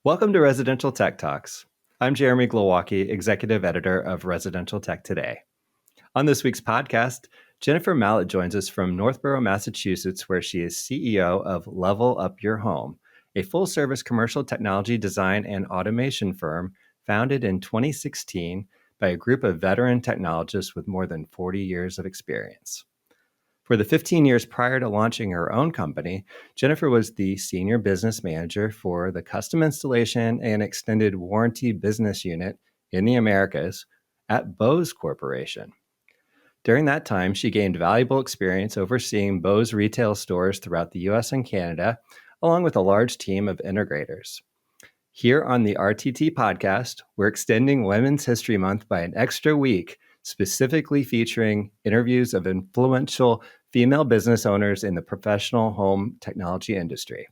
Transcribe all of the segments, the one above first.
Welcome to Residential Tech Talks. I'm Jeremy Glowacki, Executive Editor of Residential Tech Today. On this week's podcast, Jennifer Mallett joins us from Northborough, Massachusetts, where she is CEO of Level Up Your Home, a full-service commercial technology design and automation firm founded in 2016 by a group of veteran technologists with more than 40 years of experience. For the 15 years prior to launching her own company, Jennifer was the senior business manager for the custom installation and extended warranty business unit in the Americas at Bose Corporation. During that time, she gained valuable experience overseeing Bose retail stores throughout the US and Canada, along with a large team of integrators. Here on the RTT podcast, we're extending Women's History Month by an extra week, specifically featuring interviews of influential female business owners in the professional home technology industry.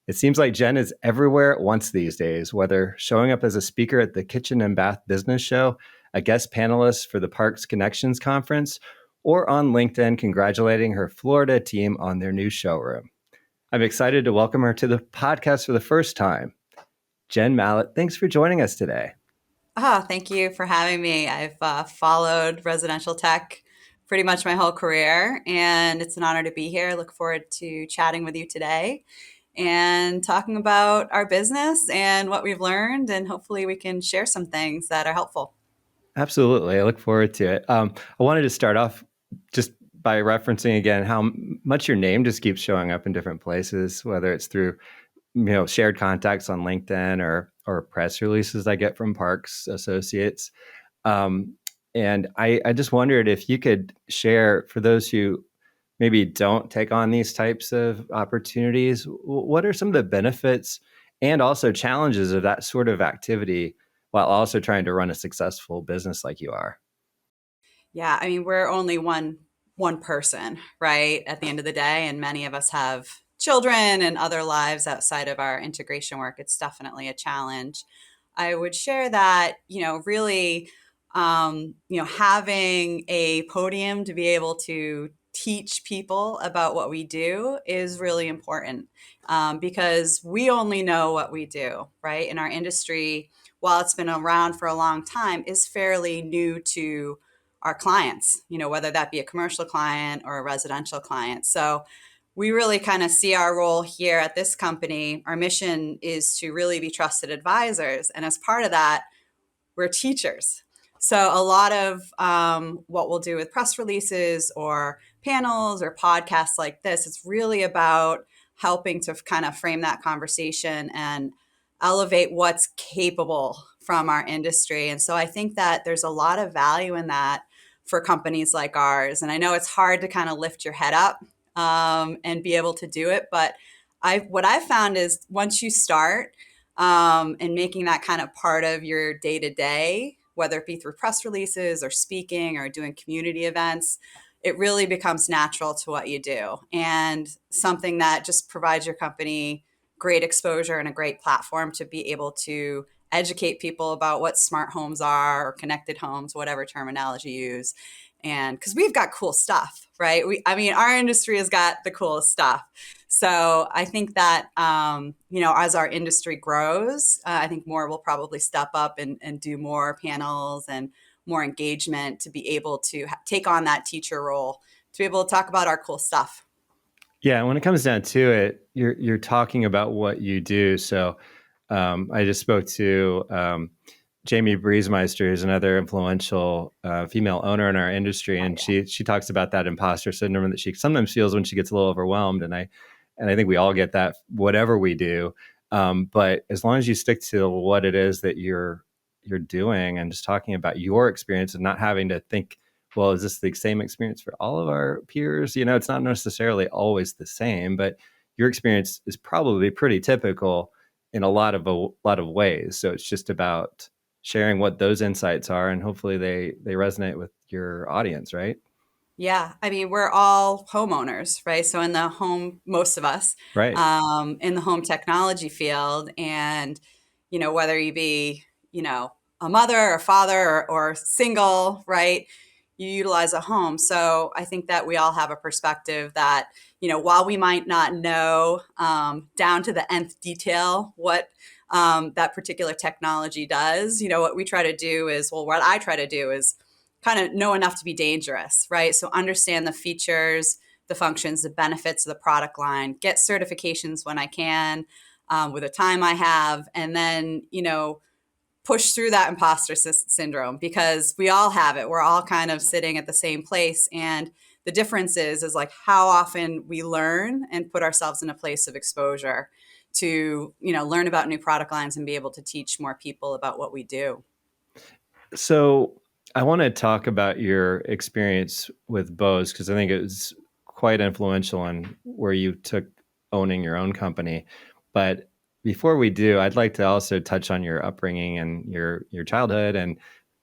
It seems like Jen is everywhere at once these days, whether showing up as a speaker at the Kitchen and Bath Business Show, a guest panelist for the Parks Connections Conference, or on LinkedIn congratulating her Florida team on their new showroom. I'm excited to welcome her to the podcast for the first time. Jen Mallett, thanks for joining us today. Thank you for having me. I've followed residential tech pretty much my whole career, and it's an honor to be here. I look forward to chatting with you today and talking about our business and what we've learned, and hopefully we can share some things that are helpful. Absolutely. I look forward to it. I wanted to start off just by referencing again how much your name just keeps showing up in different places, whether it's through shared contacts on LinkedIn or press releases I get from Parks associates. And I just wondered if you could share, for those who maybe don't take on these types of opportunities, what are some of the benefits and also challenges of that sort of activity while also trying to run a successful business like you are? Yeah, I mean, we're only one person, right? At the end of the day, and many of us have children and other lives outside of our integration work. It's definitely a challenge. I would share that, really, having a podium to be able to teach people about what we do is really important because we only know what we do, right? In our industry, while it's been around for a long time, is fairly new to our clients, whether that be a commercial client or a residential client. So we really kind of see our role here at this company. Our mission is to really be trusted advisors. And as part of that, we're teachers. So a lot of what we'll do with press releases or panels or podcasts like this, it's really about helping to kind of frame that conversation and elevate what's capable from our industry. And so I think that there's a lot of value in that for companies like ours. And I know it's hard to kind of lift your head up and be able to do it. But what I've found is once you start and making that kind of part of your day to day, whether it be through press releases or speaking or doing community events, it really becomes natural to what you do and something that just provides your company great exposure and a great platform to be able to educate people about what smart homes are or connected homes, whatever terminology you use. And because we've got cool stuff, right? Our industry has got the coolest stuff. So I think that, as our industry grows, I think more will probably step up and do more panels and more engagement to be able to take on that teacher role, to be able to talk about our cool stuff. Yeah, when it comes down to it, you're talking about what you do. So I just spoke to Jamie Briesmeister, who's another influential female owner in our industry, and she talks about that imposter syndrome that she sometimes feels when she gets a little overwhelmed, and I think we all get that, whatever we do. But as long as you stick to what it is that you're doing, and just talking about your experience and not having to think, well, is this the same experience for all of our peers? It's not necessarily always the same, but your experience is probably pretty typical in a lot of ways. So it's just about sharing what those insights are, and hopefully they resonate with your audience, right? Yeah, I mean, we're all homeowners, right? So in the home, most of us, Right. in the home technology field, and whether you be, a mother or father or single, right? You utilize a home. So I think that we all have a perspective that, while we might not know down to the nth detail what that particular technology does. What we try to do is, well, what I try to do is kind of know enough to be dangerous, right? So understand the features, the functions, the benefits of the product line, get certifications when I can, with the time I have, and then, push through that imposter syndrome, because we all have it. We're all kind of sitting at the same place. And the difference is like how often we learn and put ourselves in a place of exposure to, learn about new product lines and be able to teach more people about what we do. So I want to talk about your experience with Bose, because I think it was quite influential on where you took owning your own company. But before we do, I'd like to also touch on your upbringing and your childhood and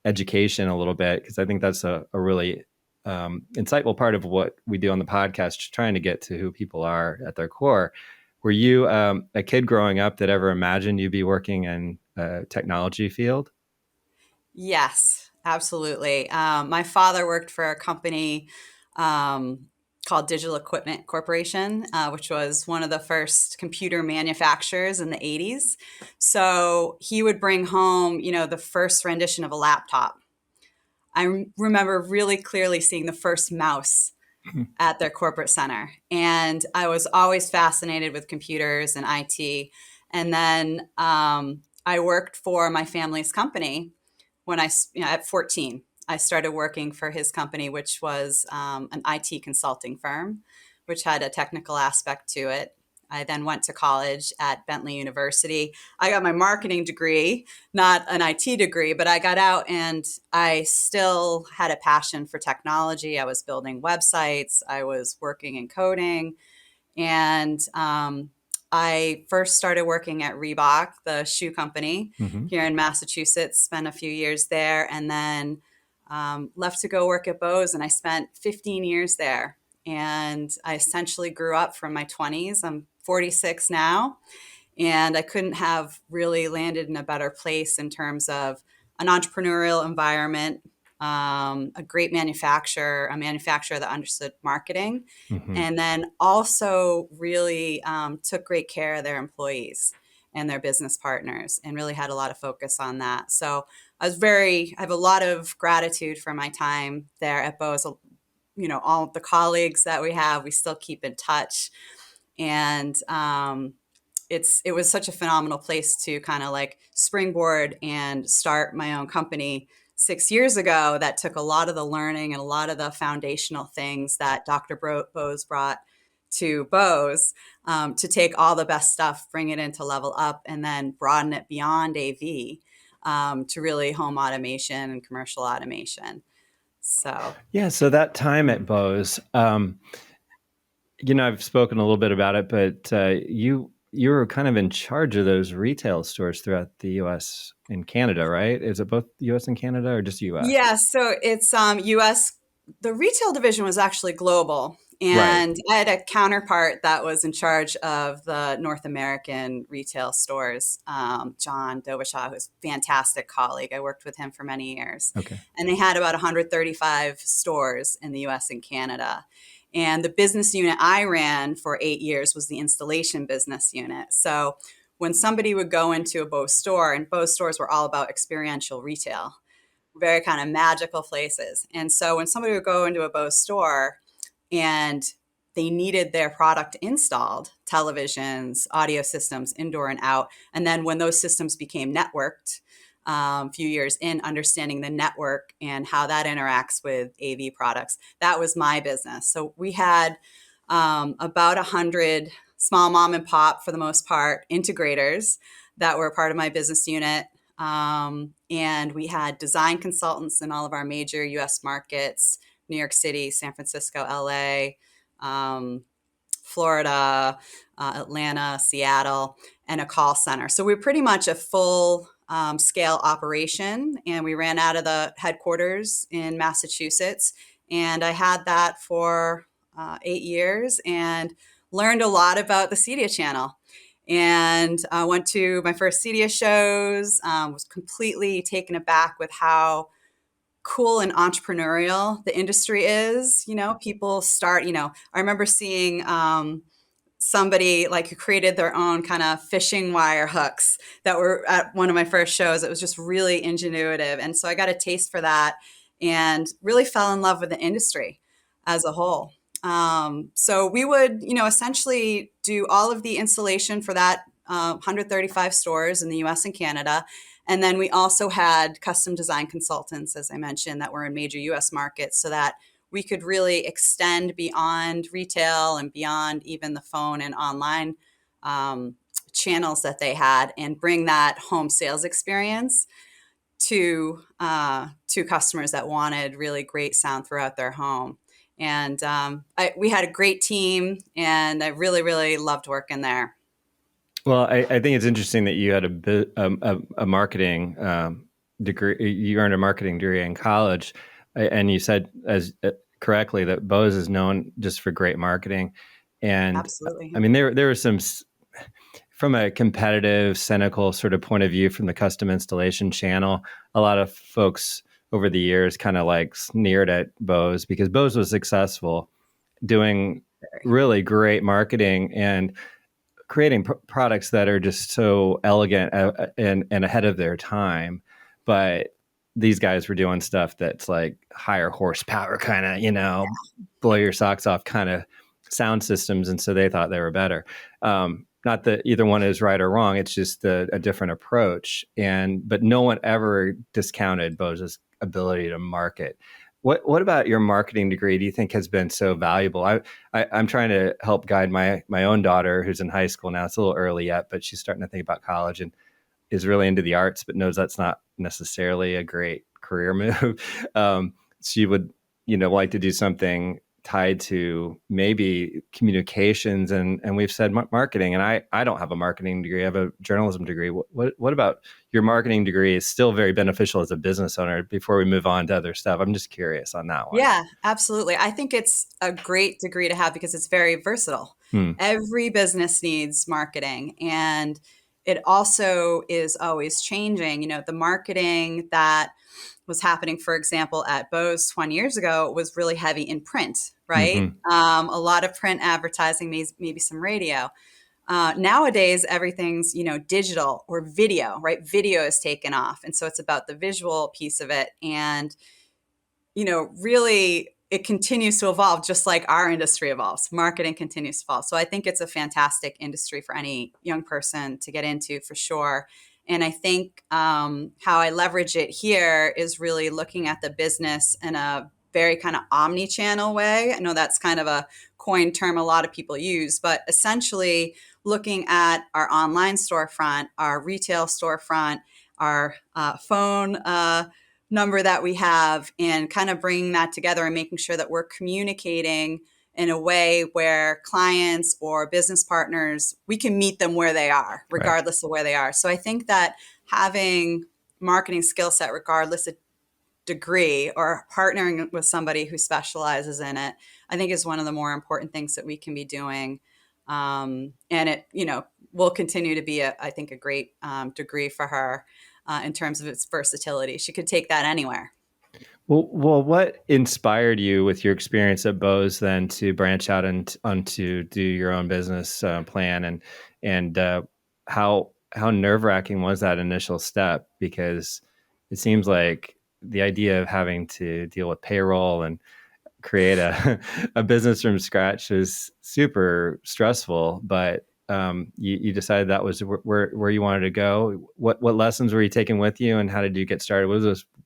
education a little bit, because I think that's a really insightful part of what we do on the podcast, just trying to get to who people are at their core. Were you a kid growing up that ever imagined you'd be working in a technology field? Yes, absolutely. My father worked for a company um, called Digital Equipment Corporation, which was one of the first computer manufacturers in the 80s. So he would bring home, the first rendition of a laptop. I remember really clearly seeing the first mouse at their corporate center. And I was always fascinated with computers and IT. And then I worked for my family's company when at 14. I started working for his company, which was an IT consulting firm, which had a technical aspect to it. I then went to college at Bentley University. I got my marketing degree, not an IT degree, but I got out and I still had a passion for technology. I was building websites, I was working in coding, and I first started working at Reebok, the shoe company Mm-hmm. here in Massachusetts, spent a few years there, and then left to go work at Bose. And I spent 15 years there. And I essentially grew up from my 20s. I'm 46 now. And I couldn't have really landed in a better place in terms of an entrepreneurial environment, a great manufacturer, a manufacturer that understood marketing, Mm-hmm. and then also really took great care of their employees and their business partners, and really had a lot of focus on that. So I have a lot of gratitude for my time there at Bose. All of the colleagues that we have, we still keep in touch. And it was such a phenomenal place to kind of like springboard and start my own company 6 years ago. That took a lot of the learning and a lot of the foundational things that Dr. Bose brought to Bose, to take all the best stuff, bring it into level up, and then broaden it beyond AV, to really home automation and commercial automation. So Yeah, so that time at Bose, I've spoken a little bit about it, but you were kind of in charge of those retail stores throughout the U.S. and Canada, right? Is it both U.S. and Canada, or just U.S.? yeah, so it's US. The retail division was actually global. Right. And I had a counterpart that was in charge of the North American retail stores, John Dovashaw, who's a fantastic colleague. I worked with him for many years. Okay. And they had about 135 stores in the US and Canada. And the business unit I ran for 8 years was the installation business unit. So when somebody would go into a Bose store, and Bose stores were all about experiential retail, very kind of magical places. And so when somebody would go into a Bose store and they needed their product installed, televisions, audio systems, indoor and out, and then when those systems became networked, a few years in, understanding the network and how that interacts with AV products, that was my business. So we had about 100 small mom and pop, for the most part, integrators that were part of my business unit. And we had design consultants in all of our major US markets: New York City, San Francisco, LA, Florida, Atlanta, Seattle, and a call center. So we're pretty much a full scale operation, and we ran out of the headquarters in Massachusetts. And I had that for 8 years and learned a lot about the CEDIA channel. And I went to my first CEDIA shows, was completely taken aback with how cool and entrepreneurial the industry is. People start, I remember seeing somebody like who created their own kind of fishing wire hooks that were at one of my first shows. It was just really ingenuitive. And so I got a taste for that and really fell in love with the industry as a whole. So we would, essentially do all of the installation for that 135 stores in the US and Canada. And then we also had custom design consultants, as I mentioned, that were in major US markets so that we could really extend beyond retail and beyond even the phone and online um, channels that they had and bring that home sales experience to customers that wanted really great sound throughout their home. And we had a great team, and I really, really loved working there. Well, I think it's interesting that you had a marketing degree. You earned a marketing degree in college, and you said as correctly that Bose is known just for great marketing. And I Absolutely. mean, there were some from a competitive, cynical sort of point of view from the custom installation channel. A lot of folks over the years kind of like sneered at Bose because Bose was successful doing really great marketing and creating products that are just so elegant and ahead of their time. But these guys were doing stuff that's like higher horsepower, kind of, blow your socks off kind of sound systems. And so they thought they were better. Not that either one is right or wrong. It's just a different approach. But no one ever discounted Bose's ability to market. What about your marketing degree do you think has been so valuable? I'm trying to help guide my own daughter who's in high school now. It's a little early yet, but she's starting to think about college and is really into the arts, but knows that's not necessarily a great career move. She would, like to do something tied to maybe communications and we've said marketing, and I don't have a marketing degree. I have a journalism degree. What about your marketing degree is still very beneficial as a business owner before we move on to other stuff? I'm just curious on that one. Yeah, absolutely. I think it's a great degree to have because it's very versatile. Hmm. Every business needs marketing, and it also is always changing. The marketing that was happening, for example, at Bose 20 years ago was really heavy in print, right? Mm-hmm. A lot of print advertising, maybe some radio. Nowadays, everything's, digital or video, right? Video is taken off. And so it's about the visual piece of it. And really it continues to evolve just like our industry evolves. Marketing continues to evolve. So I think it's a fantastic industry for any young person to get into for sure. And I think how I leverage it here is really looking at the business in a very kind of omni-channel way. I know that's kind of a coined term a lot of people use, but essentially looking at our online storefront, our retail storefront, our phone number that we have, and kind of bringing that together and making sure that we're communicating in a way where clients or business partners, we can meet them where they are, Right. regardless of where they are. So I think that having marketing skill set, regardless of degree, or partnering with somebody who specializes in it, I think is one of the more important things that we can be doing. And it, will continue to be, I think, a great degree for her in terms of its versatility. She could take that anywhere. Well, what inspired you with your experience at Bose then to branch out and onto do your own business plan and how nerve wracking was that initial step? Because it seems like the idea of having to deal with payroll and create a business from scratch is super stressful, but you decided that was where you wanted to go. What lessons were you taking with you, and how did you get started?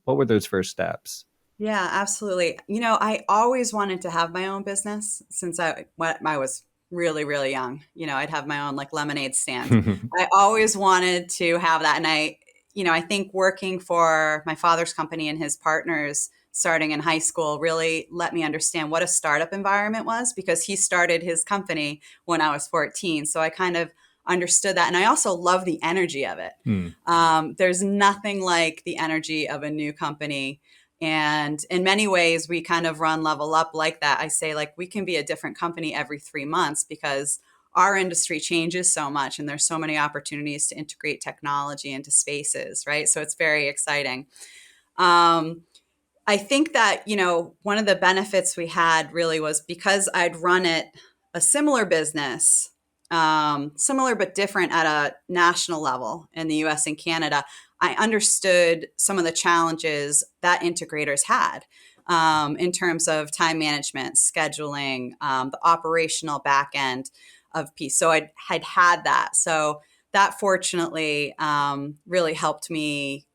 What were those first steps? Yeah, absolutely. I always wanted to have my own business since when I was really, really young. I'd have my own like lemonade stand. I always wanted to have that. And I think working for my father's company and his partners starting in high school really let me understand what a startup environment was because he started his company when I was 14. So I kind of understood that. And I also love the energy of it. Hmm. There's nothing like the energy of a new company. And in many ways, we kind of run Level Up like that. I say, like, we can be a different company every 3 months because our industry changes so much and there's so many opportunities to integrate technology into spaces, right? So it's very exciting. I think that, one of the benefits we had really was because I'd run a similar business similar but different at a national level in the US and Canada, I understood some of the challenges that integrators had in terms of time management, scheduling, the operational back end of piece. So had that. So that fortunately really helped me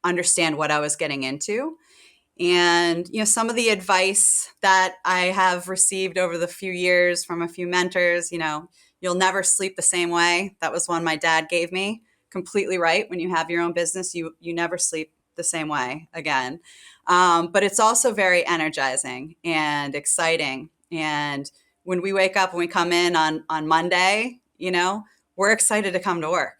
understand what I was getting into. And, some of the advice that I have received over the few years from a few mentors, you'll never sleep the same way. That was one my dad gave me. Completely right. When you have your own business, you never sleep the same way again. But it's also very energizing and exciting. And when we wake up and we come in on Monday, we're excited to come to work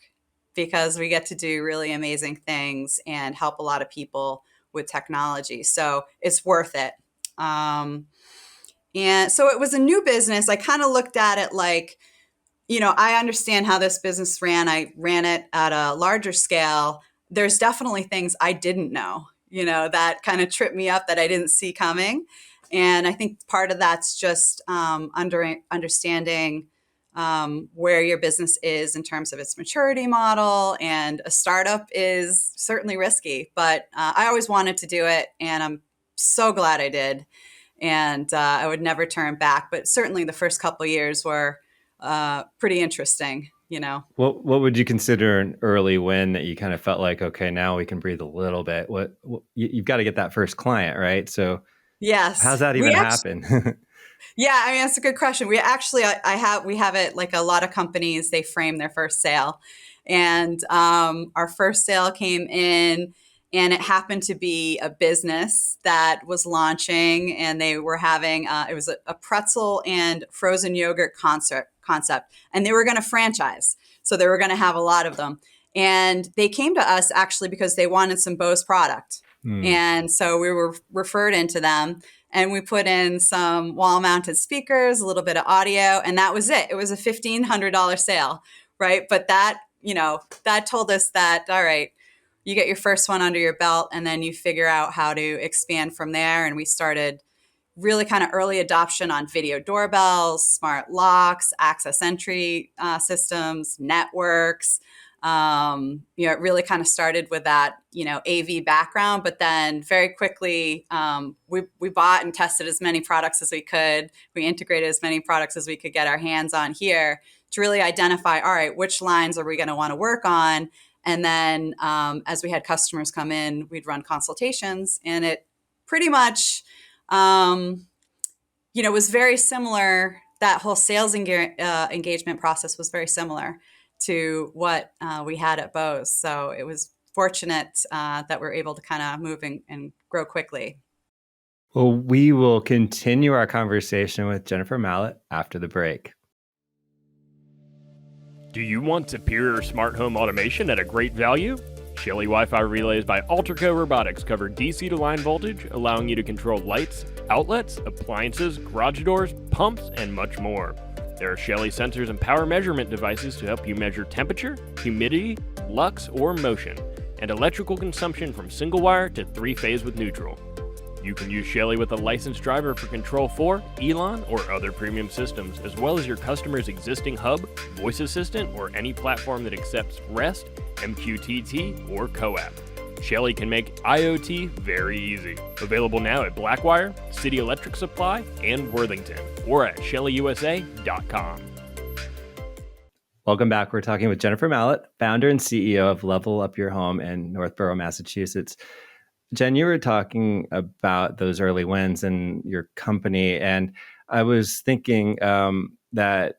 because we get to do really amazing things and help a lot of people with technology. So it's worth it. And so it was a new business. I kind of looked at it like, I understand how this business ran. I ran it at a larger scale. There's definitely things I didn't know, that kind of tripped me up that I didn't see coming. And I think part of that's just understanding where your business is in terms of its maturity model. And a startup is certainly risky, but I always wanted to do it. And I'm so glad I did. And I would never turn back. But certainly the first couple of years were pretty interesting, What would you consider an early win that you kind of felt like, okay, now we can breathe a little bit? You've got to get that first client, right? So how's Yes, that even happen? yeah, I mean, that's a good question. We actually, we have it like a lot of companies, they frame their first sale. And our first sale came in, and it happened to be a business that was launching, and they were having, it was a pretzel and frozen yogurt concept, and they were going to franchise. So they were going to have a lot of them. And they came to us actually because they wanted some Bose product. And so we were referred into them, and we put in some wall mounted speakers, a little bit of audio, and that was it. It was a $1,500 sale, right? But that, that told us that, all right, you get your first one under your belt, and then you figure out how to expand from there. And we started really kind of early adoption on video doorbells, smart locks, access entry systems, networks. It really kind of started with that, AV background, but then very quickly, we bought and tested as many products as we could. We integrated as many products as we could get our hands on here to really identify, all right, which lines are we going to want to work on? And then, as we had customers come in, we'd run consultations, and it pretty much, was very similar. That whole sales engagement process was very similar to what we had at Bose. So it was fortunate that we're able to kind of move and grow quickly. Well, we will continue our conversation with Jennifer Mallett after the break. Do you want superior smart home automation at a great value? Shelly Wi-Fi relays by Alterco Robotics cover DC to line voltage, allowing you to control lights, outlets, appliances, garage doors, pumps, and much more. There are Shelly sensors and power measurement devices to help you measure temperature, humidity, lux, or motion, and electrical consumption from single wire to 3-phase with neutral. You can use Shelly with a licensed driver for Control 4, Elon, or other premium systems, as well as your customer's existing hub, voice assistant, or any platform that accepts REST, MQTT, or CoAP. Shelly can make IoT very easy. Available now at Blackwire, City Electric Supply, and Worthington, or at shellyusa.com. Welcome back. We're talking with Jennifer Mallett, founder and CEO of Level Up Your Home in Northborough, Massachusetts. Jen, you were talking about those early wins in your company, and I was thinking that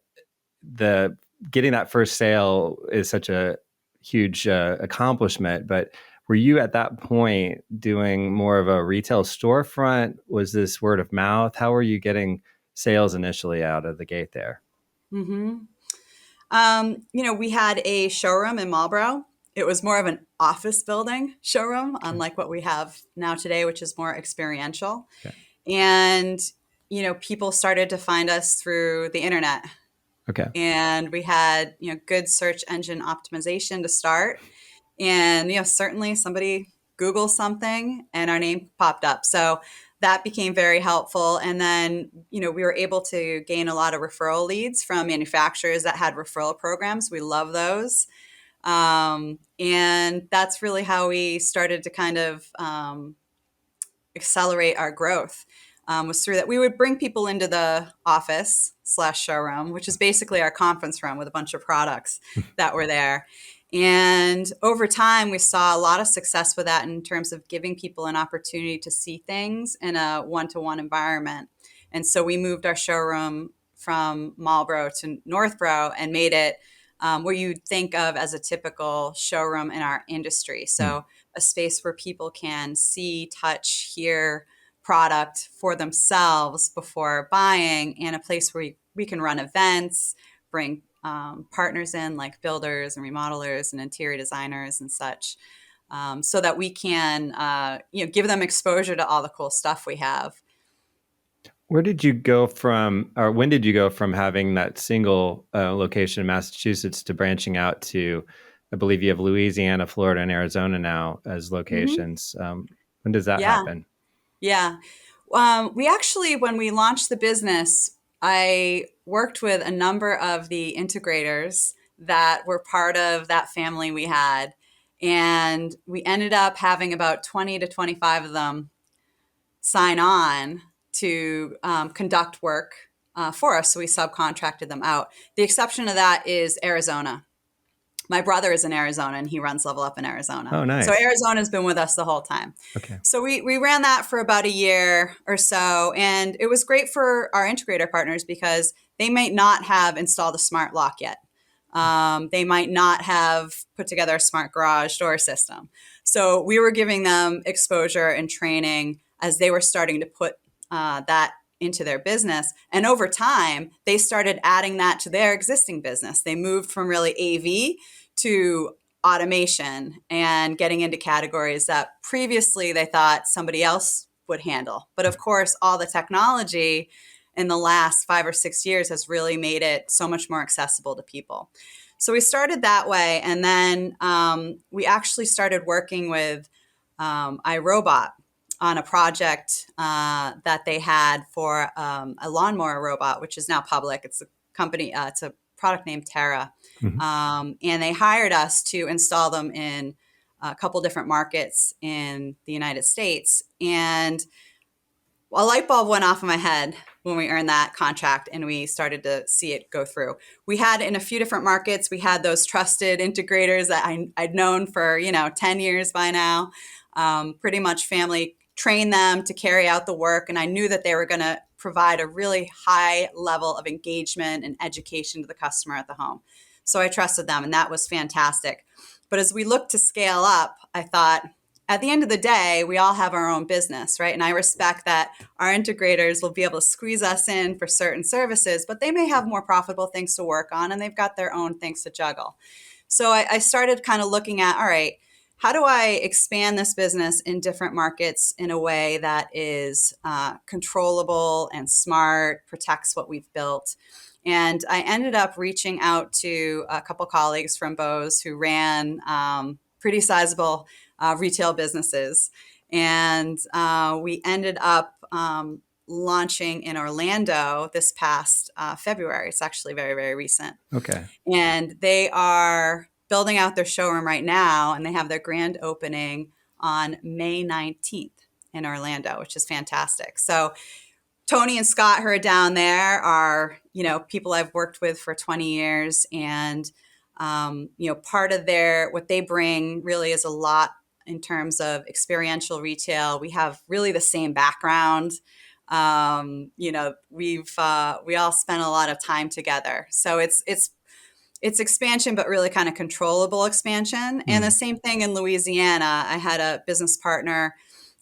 the getting that first sale is such a huge accomplishment. But were you at that point doing more of a retail storefront? Was this word of mouth? How were you getting sales initially out of the gate there? Mm-hmm. We had a showroom in Marlborough. It was more of an office building showroom, unlike what we have now today, which is more experiential. Okay. And, people started to find us through the internet. Okay. And we had, good search engine optimization to start. And, certainly somebody Googled something and our name popped up. So that became very helpful. And then, we were able to gain a lot of referral leads from manufacturers that had referral programs. We love those. And that's really how we started to kind of accelerate our growth. Was through that. We would bring people into the office/showroom, which is basically our conference room with a bunch of products that were there. And over time, we saw a lot of success with that in terms of giving people an opportunity to see things in a one-to-one environment. And so we moved our showroom from Marlborough to Northborough and made it what you'd think of as a typical showroom in our industry. So a space where people can see, touch, hear product for themselves before buying, and a place where we can run events, bring partners in like builders and remodelers and interior designers and such, so that we can give them exposure to all the cool stuff we have. Where did you go from, or when did you go from having that single location in Massachusetts to branching out to, I believe you have Louisiana, Florida, and Arizona now as locations? When does that happen? Yeah. We actually, when we launched the business, I worked with a number of the integrators that were part of that family we had. And we ended up having about 20 to 25 of them sign on to conduct work for us. So we subcontracted them out. The exception to that is Arizona. My brother is in Arizona and he runs Level Up in Arizona. Oh, nice. So Arizona's been with us the whole time. Okay. So we ran that for about a year or so. And it was great for our integrator partners because they might not have installed a smart lock yet. They might not have put together a smart garage door system. So we were giving them exposure and training as they were starting to put that into their business. And over time, they started adding that to their existing business. They moved from really AV to automation and getting into categories that previously they thought somebody else would handle. But of course, all the technology in the last 5 or 6 years has really made it so much more accessible to people. So we started that way. And then we actually started working with iRobot on a project that they had for a lawnmower robot, which is now public. It's a company, it's a product named Terra. And they hired us to install them in a couple different markets in the United States. And a light bulb went off in my head when we earned that contract and we started to see it go through. We had in a few different markets, we had those trusted integrators that I'd known for, 10 years by now, pretty much family, trained them to carry out the work. And I knew that they were going to provide a really high level of engagement and education to the customer at the home. So I trusted them, and that was fantastic. But as we looked to scale up, I thought, at the end of the day, we all have our own business, right? And I respect that our integrators will be able to squeeze us in for certain services, but they may have more profitable things to work on, and they've got their own things to juggle. So I started kind of looking at, all right, how do I expand this business in different markets in a way that is controllable and smart, protects what we've built? And I ended up reaching out to a couple colleagues from Bose who ran pretty sizable retail businesses. And we ended up launching in Orlando this past February. It's actually very, very recent. Okay. And they are building out their showroom right now, and they have their grand opening on May 19th in Orlando, which is fantastic. So Tony and Scott, who are down there, are, people I've worked with for 20 years. And, part of what they bring really is a lot in terms of experiential retail. We have really the same background. We all spent a lot of time together. So it's expansion, but really kind of controllable expansion. And the same thing in Louisiana. I had a business partner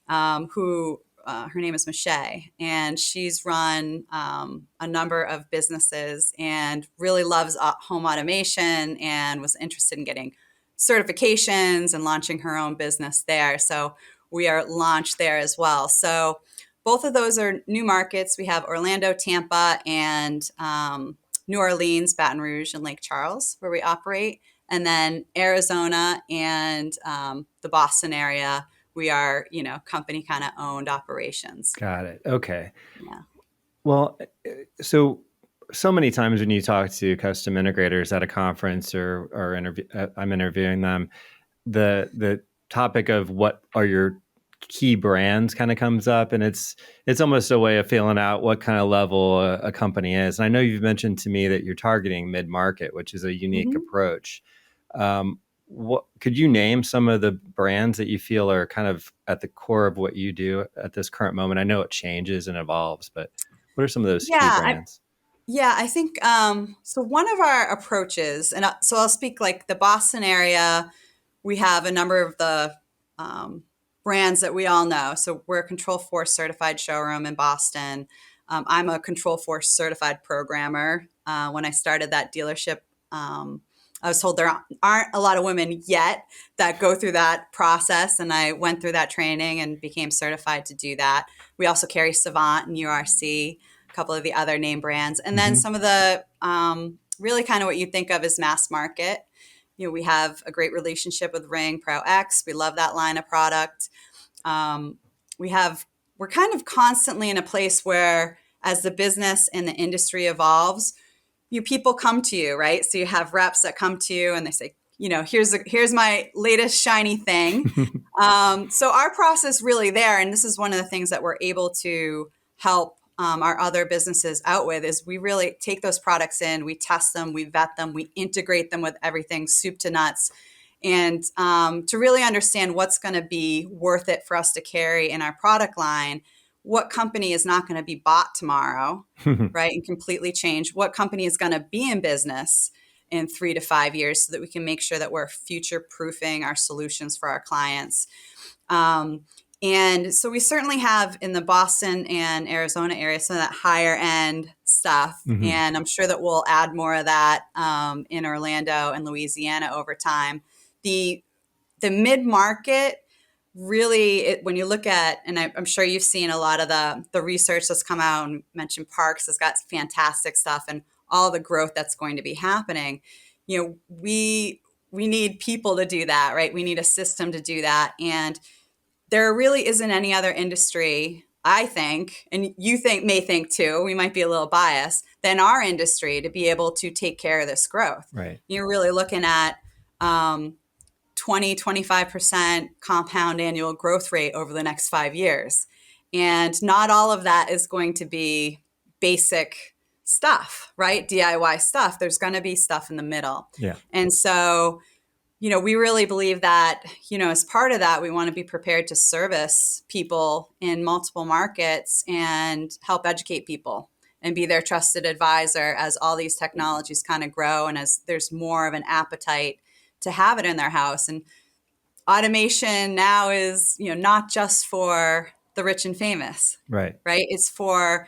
who her name is Michelle, and she's run a number of businesses and really loves home automation and was interested in getting certifications and launching her own business there. So we are launched there as well. So both of those are new markets. We have Orlando, Tampa, and New Orleans, Baton Rouge, and Lake Charles, where we operate. And then Arizona and the Boston area, we are, company kind of owned operations. Got it. Okay. Yeah. Well, so many times when you talk to custom integrators at a conference or I'm interviewing them, the topic of what are your key brands kind of comes up, and it's almost a way of feeling out what kind of level a company is. And I know you've mentioned to me that you're targeting mid-market, which is a unique Mm-hmm. approach. What could you name some of the brands that you feel are kind of at the core of what you do at this current moment? I know it changes and evolves, but what are some of those key Yeah, brands? I think so. One of our approaches, and so I'll speak like the Boston area. We have a number of the brands that we all know. So we're a Control Force certified showroom in Boston. I'm a Control Force certified programmer. When I started that dealership, I was told there aren't a lot of women yet that go through that process, and I went through that training and became certified to do that. We also carry Savant and URC, a couple of the other name brands, and then Mm-hmm. some of the really kind of what you think of as mass market. We have a great relationship with Ring Pro X. We love that line of product. Um, we're kind of constantly in a place where, as the business and the industry evolves, people come to you, right? So you have reps that come to you and they say, here's my latest shiny thing. So our process really there, and this is one of the things that we're able to help our other businesses out with, is we really take those products in, we test them, we vet them, we integrate them with everything, soup to nuts, and to really understand what's going to be worth it for us to carry in our product line. What company is not going to be bought tomorrow, right? And completely change. What company is going to be in business in 3 to 5 years, so that we can make sure that we're future proofing our solutions for our clients. And so we certainly have in the Boston and Arizona area some of that higher end stuff. Mm-hmm. And I'm sure that we'll add more of that in Orlando and Louisiana over time. The mid-market, really, when you look at, and I'm sure you've seen a lot of the research that's come out, and mentioned Parks has got fantastic stuff and all the growth that's going to be happening. We need people to do that, right? We need a system to do that. And there really isn't any other industry, I think, and you may think too, we might be a little biased, than our industry to be able to take care of this growth. Right. You're really looking at 25% compound annual growth rate over the next 5 years. And not all of that is going to be basic stuff, right? DIY stuff. There's going to be stuff in the middle. Yeah. And so, we really believe that, as part of that, we want to be prepared to service people in multiple markets and help educate people and be their trusted advisor as all these technologies kind of grow and as there's more of an appetite to have it in their house. And automation now is, not just for the rich and famous, Right. It's for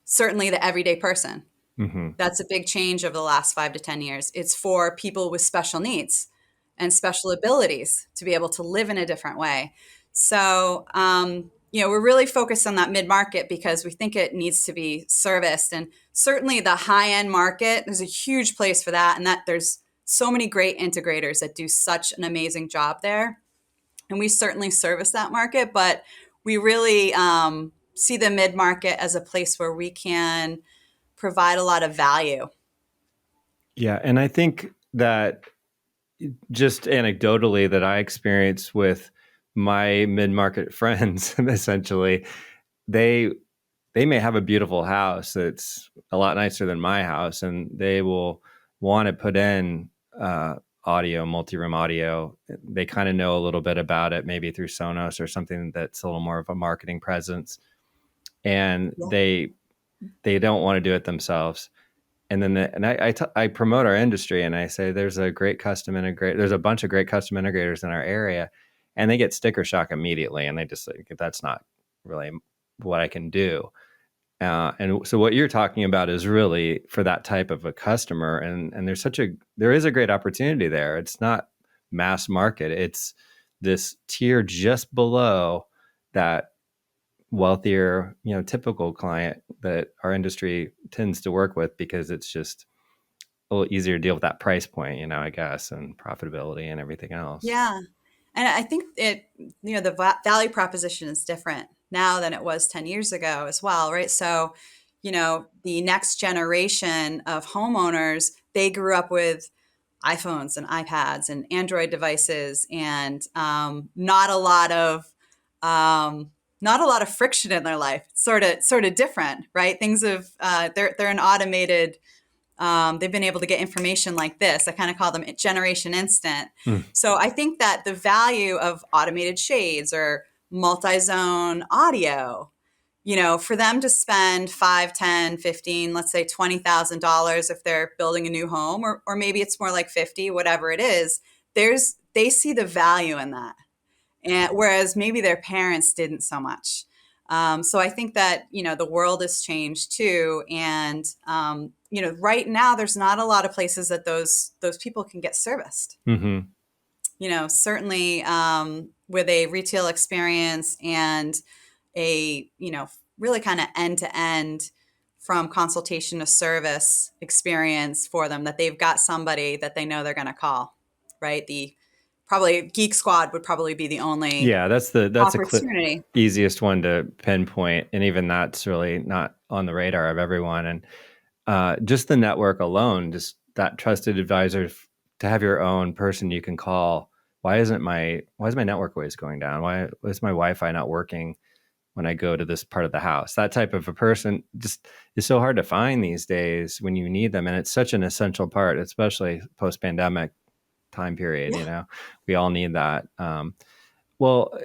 certainly the everyday person. Mm-hmm. That's a big change over the last 5 to 10 years. It's for people with special needs and special abilities to be able to live in a different way. So, we're really focused on that mid-market because we think it needs to be serviced. And certainly the high-end market, there's a huge place for that. And that there's so many great integrators that do such an amazing job there. And we certainly service that market, but we really see the mid-market as a place where we can provide a lot of value. Yeah. And I think that just anecdotally that I experience with my mid-market friends, essentially, they may have a beautiful house that's a lot nicer than my house, and they will want to put in audio, multi-room audio. They kind of know a little bit about it, maybe through Sonos or something that's a little more of a marketing presence, and they don't want to do it themselves. And then I promote our industry, and I say there's a great custom integrator. There's a bunch of great custom integrators in our area, and they get sticker shock immediately, and they just like, that's not really what I can do. And so what you're talking about is really for that type of a customer, and there is a great opportunity there. It's not mass market; it's this tier just below that wealthier, typical client that our industry tends to work with, because it's just a little easier to deal with that price point, I guess, and profitability and everything else. Yeah. And I think the value proposition is different now than it was 10 years ago as well, right? So, the next generation of homeowners, they grew up with iPhones and iPads and Android devices, and not a lot of friction in their life. It's sort of different, right? Things have they're an automated. They've been able to get information like this. I kind of call them Generation Instant. Mm. So I think that the value of automated shades or multi-zone audio, for them to spend 5, 10, 15, let's say $20,000 if they're building a new home, or maybe it's more like 50, whatever it is, they see the value in that. And whereas maybe their parents didn't so much. So I think that, the world has changed too. And, right now there's not a lot of places that those people can get serviced. Mm-hmm. Certainly with a retail experience and a, really kind of end to end from consultation to service experience for them, that they've got somebody that they know they're going to call, right? Probably Geek Squad would probably be the only that's opportunity. Easiest one to pinpoint, and even that's really not on the radar of everyone. And just the network alone, just that trusted advisor, to have your own person you can call. Why is my network always going down? Why is my Wi-Fi not working when I go to this part of the house? That type of a person just is so hard to find these days when you need them, and it's such an essential part, especially post-pandemic time period. Yeah. We all need that. Well,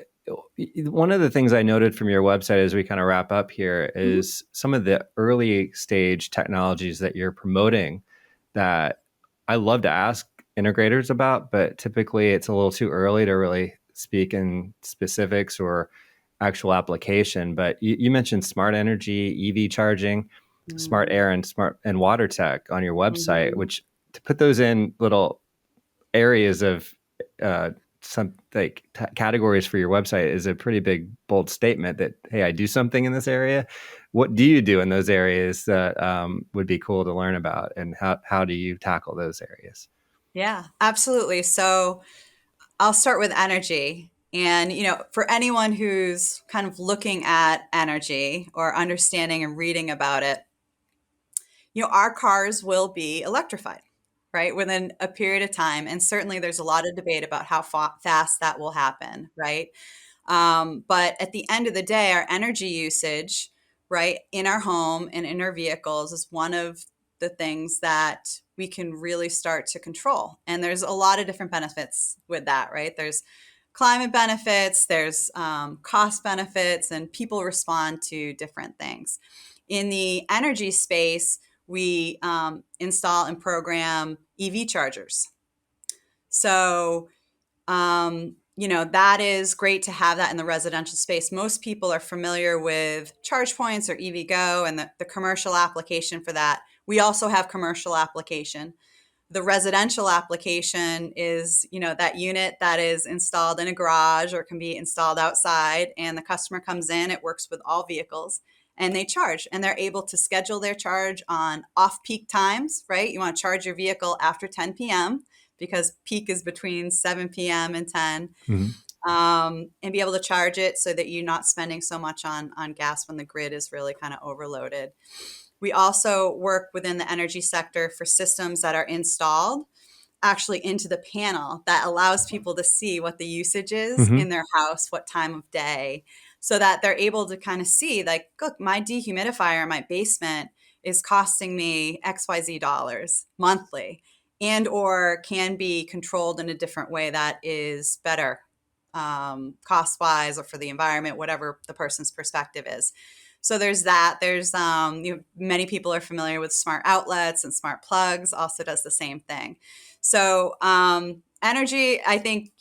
one of the things I noted from your website as we kind of wrap up here is some of the early stage technologies that you're promoting that I love to ask integrators about, but typically it's a little too early to really speak in specifics or actual application. But you mentioned smart energy, EV charging, smart air, and water tech on your website, which, to put those in little areas of some categories for your website is a pretty big, bold statement that, hey, I do something in this area. What do you do in those areas that would be cool to learn about, and how do you tackle those areas? Yeah, absolutely. So I'll start with energy. And, for anyone who's kind of looking at energy or understanding and reading about it, our cars will be electrified, right, within a period of time. And certainly there's a lot of debate about how fast that will happen, right? But at the end of the day, our energy usage, right, in our home and in our vehicles is one of the things that we can really start to control. And there's a lot of different benefits with that, right? There's climate benefits, there's cost benefits, and people respond to different things. In the energy space, we install and program EV chargers. So, that is great to have that in the residential space. Most people are familiar with charge points or EVgo and the commercial application for that. We also have commercial application. The residential application is, that unit that is installed in a garage or can be installed outside, and the customer comes in, it works with all vehicles, and they charge, and they're able to schedule their charge on off-peak times, right? You want to charge your vehicle after 10 p.m. because peak is between 7 p.m. and 10, and be able to charge it so that you're not spending so much on gas when the grid is really kind of overloaded. We also work within the energy sector for systems that are installed actually into the panel that allows people to see what the usage is in their house, what time of day, so that they're able to kind of see, like, look, my dehumidifier in my basement is costing me XYZ dollars monthly, and or can be controlled in a different way that is better cost-wise or for the environment, whatever the person's perspective is. So there's that. There's many people are familiar with smart outlets, and smart plugs also does the same thing. So energy, I think,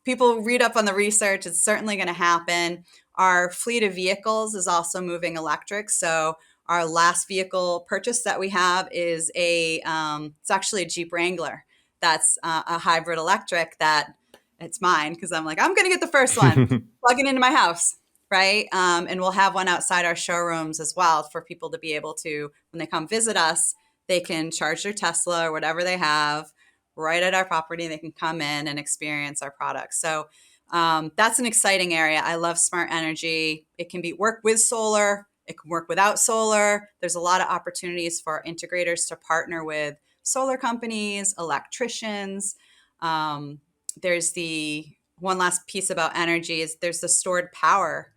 people read up on the research. It's certainly going to happen. Our fleet of vehicles is also moving electric. So our last vehicle purchase that we have is it's actually a Jeep Wrangler. That's a hybrid electric that it's mine, because I'm like, I'm going to get the first one, plug it into my house. Right. And we'll have one outside our showrooms as well for people to be able to, when they come visit us, they can charge their Tesla or whatever they have, right at our property. They can come in and experience our products. So that's an exciting area. I love smart energy. It can work with solar. It can work without solar. There's a lot of opportunities for integrators to partner with solar companies, electricians. There's the one last piece about energy is there's the stored power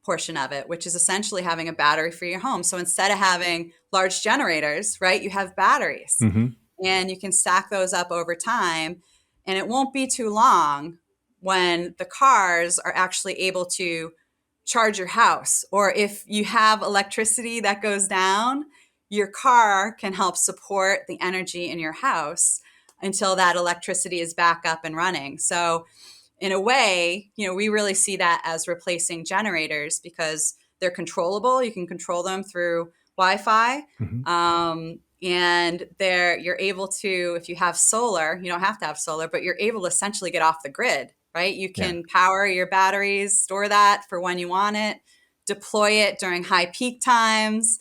portion of it, which is essentially having a battery for your home. So instead of having large generators, right, you have batteries and you can stack those up over time. And it won't be too long when the cars are actually able to charge your house. Or if you have electricity that goes down, your car can help support the energy in your house until that electricity is back up and running. So in a way, we really see that as replacing generators because they're controllable. You can control them through Wi-Fi. And you're able to, if you have solar, you don't have to have solar, but you're able to essentially get off the grid, right? You can power your batteries, store that for when you want it, deploy it during high peak times.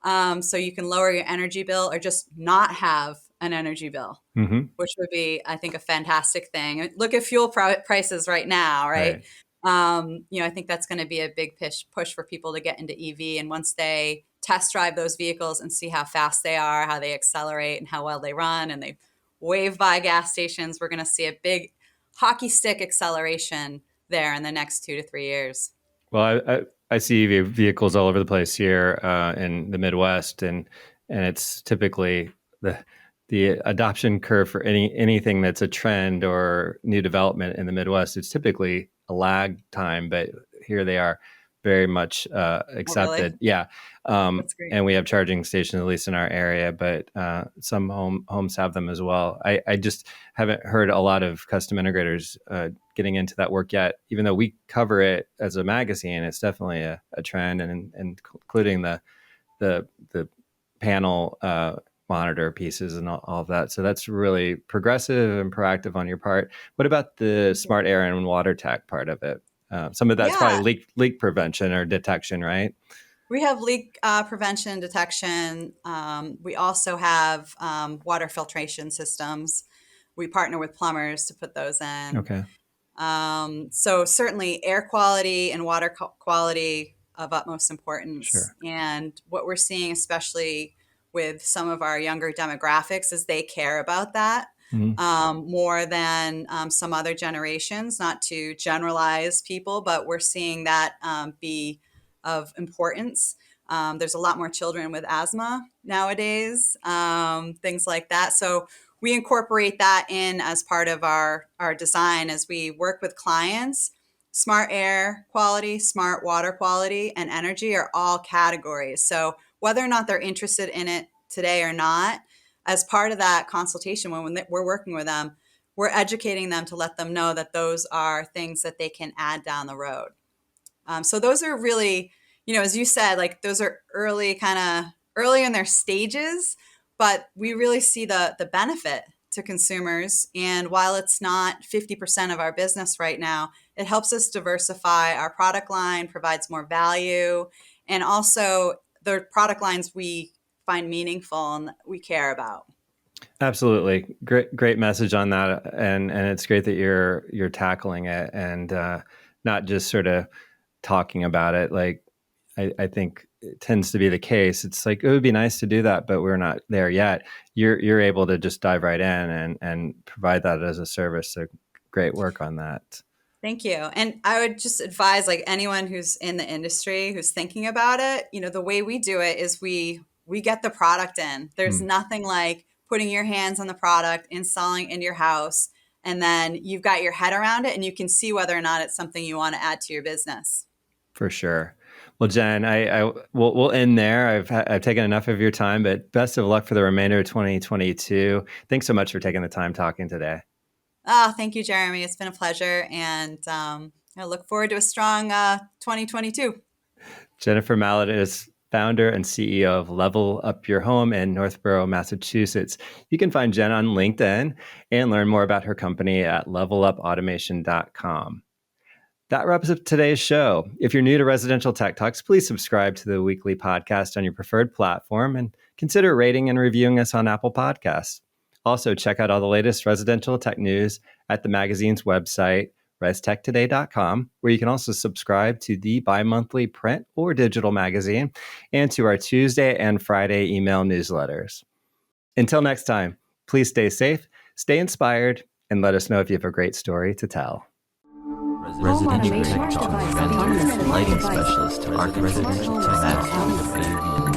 So you can lower your energy bill or just not have an energy bill, which would be, I think, a fantastic thing. Look at fuel prices right now, right? I think that's going to be a big push for people to get into EV. And once they test drive those vehicles and see how fast they are, how they accelerate and how well they run, and they wave by gas stations, we're going to see a big hockey stick acceleration there in the next 2 to 3 years. Well, I see EV vehicles all over the place here in the Midwest, and it's typically the adoption curve for anything that's a trend or new development in the Midwest. It's typically a lag time, but here they are very much accepted. Oh, really? Yeah. That's great. And we have charging stations, at least in our area, but some homes have them as well. I just haven't heard a lot of custom integrators getting into that work yet, even though we cover it as a magazine. It's definitely a trend, and including the panel monitor pieces and all of that. So that's really progressive and proactive on your part. What about the smart air and water tech part of it? Some of that's probably leak prevention or detection, right? We have leak prevention detection. We also have water filtration systems. We partner with plumbers to put those in. Okay. So certainly air quality and water quality of utmost importance. Sure. And what we're seeing, especially with some of our younger demographics, is they care about that more than some other generations. Not to generalize people, but we're seeing that be of importance. There's a lot more children with asthma nowadays, things like that. So we incorporate that in as part of our design as we work with clients. Smart air quality, smart water quality, and energy are all categories. So whether or not they're interested in it today or not, as part of that consultation, when we're working with them, we're educating them to let them know that those are things that they can add down the road. So those are really, as you said, like those are early in their stages, but we really see the benefit to consumers. And while it's not 50% of our business right now, it helps us diversify our product line, provides more value, and also the product lines we find meaningful and we care about. Absolutely. Great message on that. And it's great that you're tackling it and not just sort of talking about it. Like I think it tends to be the case. It's like, it would be nice to do that, but we're not there yet. You're able to just dive right in and provide that as a service. So great work on that. Thank you. And I would just advise like anyone who's in the industry, who's thinking about it, the way we do it is we get the product in. There's nothing like putting your hands on the product, installing in your house, and then you've got your head around it and you can see whether or not it's something you want to add to your business. For sure. Well, Jen, we'll end there. I've taken enough of your time, but best of luck for the remainder of 2022. Thanks so much for taking the time talking today. Oh, thank you, Jeremy. It's been a pleasure. And I look forward to a strong 2022. Jennifer Mallett is founder and CEO of Level Up Your Home in Northborough, Massachusetts. You can find Jen on LinkedIn and learn more about her company at levelupautomation.com. That wraps up today's show. If you're new to Residential Tech Talks, please subscribe to the weekly podcast on your preferred platform and consider rating and reviewing us on Apple Podcasts. Also, check out all the latest residential tech news at the magazine's website, restechtoday.com, where you can also subscribe to the bi-monthly print or digital magazine and to our Tuesday and Friday email newsletters. Until next time, please stay safe, stay inspired, and let us know if you have a great story to tell. Residential tech talk, lighting specialist, residential tech.